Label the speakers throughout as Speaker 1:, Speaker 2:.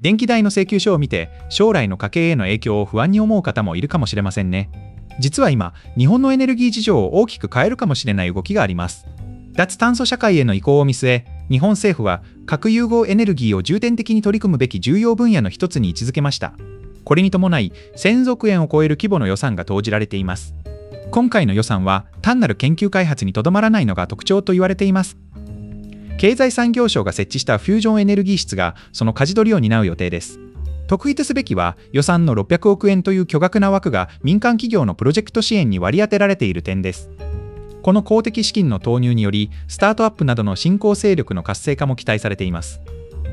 Speaker 1: 電気代の請求書を見て、将来の家計への影響を不安に思う方もいるかもしれませんね。実は今、日本のエネルギー事情を大きく変えるかもしれない動きがあります。脱炭素社会への移行を見据え、日本政府は核融合エネルギーを重点的に取り組むべき重要分野の一つに位置づけました。これに伴い、1000億円を超える規模の予算が投じられています。今回の予算は単なる研究開発にとどまらないのが特徴と言われています。経済産業省が設置したフュージョンエネルギー室がその舵取りを担う予定です。特筆すべきは予算の600億円という巨額な枠が民間企業のプロジェクト支援に割り当てられている点です。この公的資金の投入により、スタートアップなどの新興勢力の活性化も期待されています。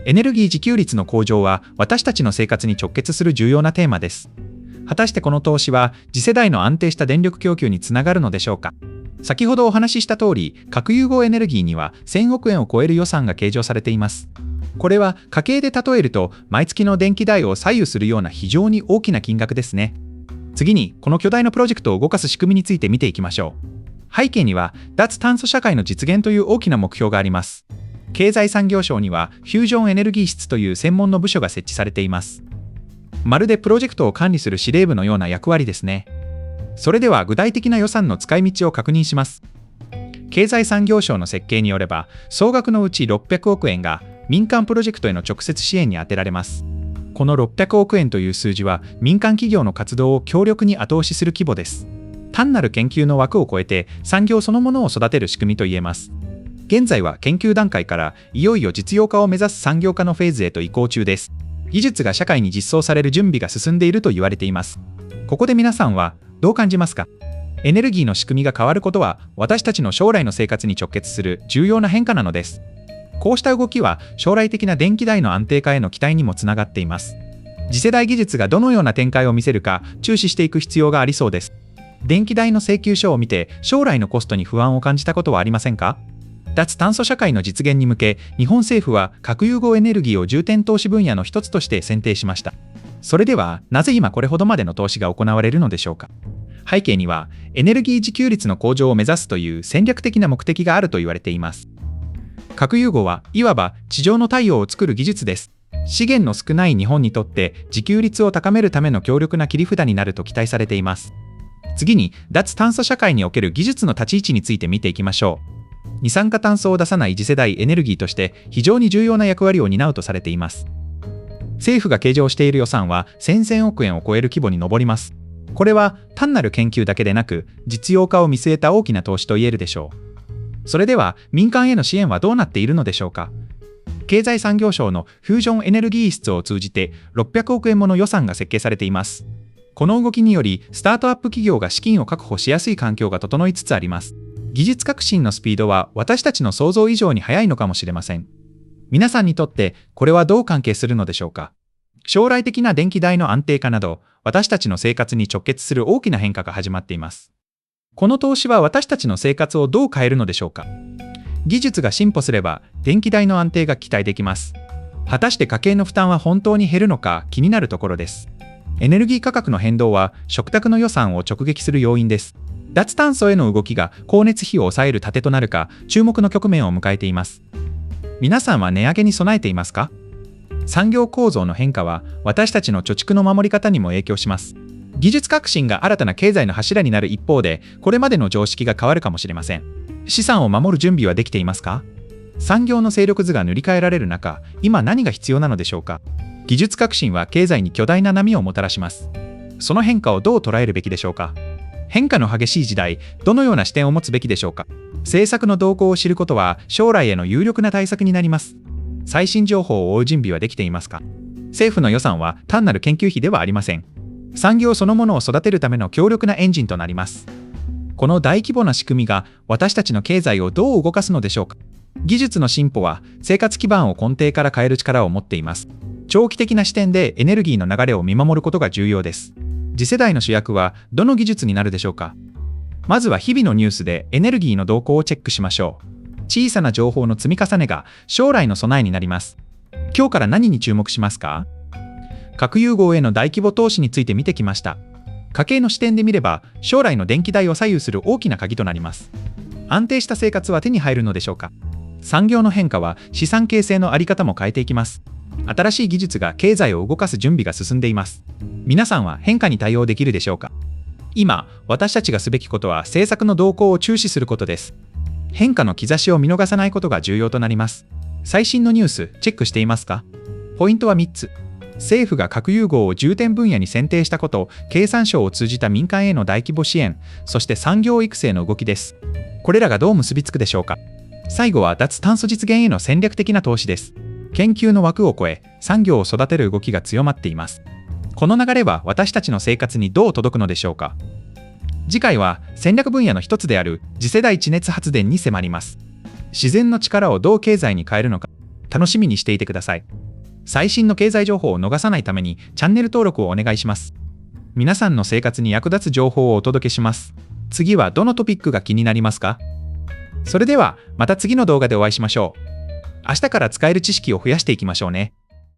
Speaker 1: エネルギー自給率の向上は私たちの生活に直結する重要なテーマです。果たしてこの投資は次世代の安定した電力供給につながるのでしょうか。先ほどお話しした通り、核融合エネルギーには1000億円を超える予算が計上されています。これは家計で例えると毎月の電気代を左右するような非常に大きな金額ですね。次にこの巨大なプロジェクトを動かす仕組みについて見ていきましょう。背景には脱炭素社会の実現という大きな目標があります。経済産業省にはフュージョンエネルギー室という専門の部署が設置されています。まるでプロジェクトを管理する司令部のような役割ですね。それでは具体的な予算の使い道を確認します。経済産業省の設計によれば、総額のうち600億円が民間プロジェクトへの直接支援に充てられます。この600億円という数字は民間企業の活動を強力に後押しする規模です。単なる研究の枠を超えて産業そのものを育てる仕組みといえます。現在は研究段階からいよいよ実用化を目指す産業化のフェーズへと移行中です。技術が社会に実装される準備が進んでいると言われています。ここで皆さんはどう感じますか？エネルギーの仕組みが変わることは私たちの将来の生活に直結する重要な変化なのです。こうした動きは将来的な電気代の安定化への期待にもつながっています。次世代技術がどのような展開を見せるか注視していく必要がありそうです。電気代の請求書を見て将来のコストに不安を感じたことはありませんか？脱炭素社会の実現に向け、日本政府は核融合エネルギーを重点投資分野の一つとして選定しました。それでは、なぜ今これほどまでの投資が行われるのでしょうか。背景には、エネルギー自給率の向上を目指すという戦略的な目的があると言われています。核融合はいわば地上の太陽を作る技術です。資源の少ない日本にとって自給率を高めるための強力な切り札になると期待されています。次に、脱炭素社会における技術の立ち位置について見ていきましょう。二酸化炭素を出さない次世代エネルギーとして非常に重要な役割を担うとされています。政府が計上している予算は1000億円を超える規模に上ります。これは単なる研究だけでなく、実用化を見据えた大きな投資と言えるでしょう。それでは民間への支援はどうなっているのでしょうか。経済産業省のフュージョンエネルギー室を通じて600億円もの予算が設計されています。この動きによりスタートアップ企業が資金を確保しやすい環境が整いつつあります。技術革新のスピードは私たちの想像以上に速いのかもしれません。皆さんにとってこれはどう関係するのでしょうか。将来的な電気代の安定化など、私たちの生活に直結する大きな変化が始まっています。この投資は私たちの生活をどう変えるのでしょうか。技術が進歩すれば電気代の安定が期待できます。果たして家計の負担は本当に減るのか気になるところです。エネルギー価格の変動は食卓の予算を直撃する要因です。脱炭素への動きが光熱費を抑える盾となるか注目の局面を迎えています。皆さんは値上げに備えていますか？産業構造の変化は私たちの貯蓄の守り方にも影響します。技術革新が新たな経済の柱になる一方で、これまでの常識が変わるかもしれません。資産を守る準備はできていますか？産業の勢力図が塗り替えられる中、今何が必要なのでしょうか？技術革新は経済に巨大な波をもたらします。その変化をどう捉えるべきでしょうか？変化の激しい時代、どのような視点を持つべきでしょうか？政策の動向を知ることは将来への有力な対策になります。最新情報を追う準備はできていますか？政府の予算は単なる研究費ではありません。産業そのものを育てるための強力なエンジンとなります。この大規模な仕組みが私たちの経済をどう動かすのでしょうか？技術の進歩は生活基盤を根底から変える力を持っています。長期的な視点でエネルギーの流れを見守ることが重要です。次世代の主役はどの技術になるでしょうか？まずは日々のニュースでエネルギーの動向をチェックしましょう。小さな情報の積み重ねが将来の備えになります。今日から何に注目しますか？核融合への大規模投資について見てきました。家計の視点で見れば将来の電気代を左右する大きな鍵となります。安定した生活は手に入るのでしょうか？産業の変化は資産形成のあり方も変えていきます。新しい技術が経済を動かす準備が進んでいます。皆さんは変化に対応できるでしょうか？今、私たちがすべきことは政策の動向を注視することです。変化の兆しを見逃さないことが重要となります。最新のニュース、チェックしていますか？ポイントは3つ。政府が核融合を重点分野に選定したこと、経産省を通じた民間への大規模支援、そして産業育成の動きです。これらがどう結びつくでしょうか？最後は脱炭素実現への戦略的な投資です。研究の枠を超え、産業を育てる動きが強まっています。この流れは私たちの生活にどう届くのでしょうか？次回は戦略分野の一つである次世代地熱発電に迫ります。自然の力をどう経済に変えるのか、楽しみにしていてください。最新の経済情報を逃さないためにチャンネル登録をお願いします。皆さんの生活に役立つ情報をお届けします。次はどのトピックが気になりますか？それではまた次の動画でお会いしましょう。明日から使える知識を増やしていきましょうね。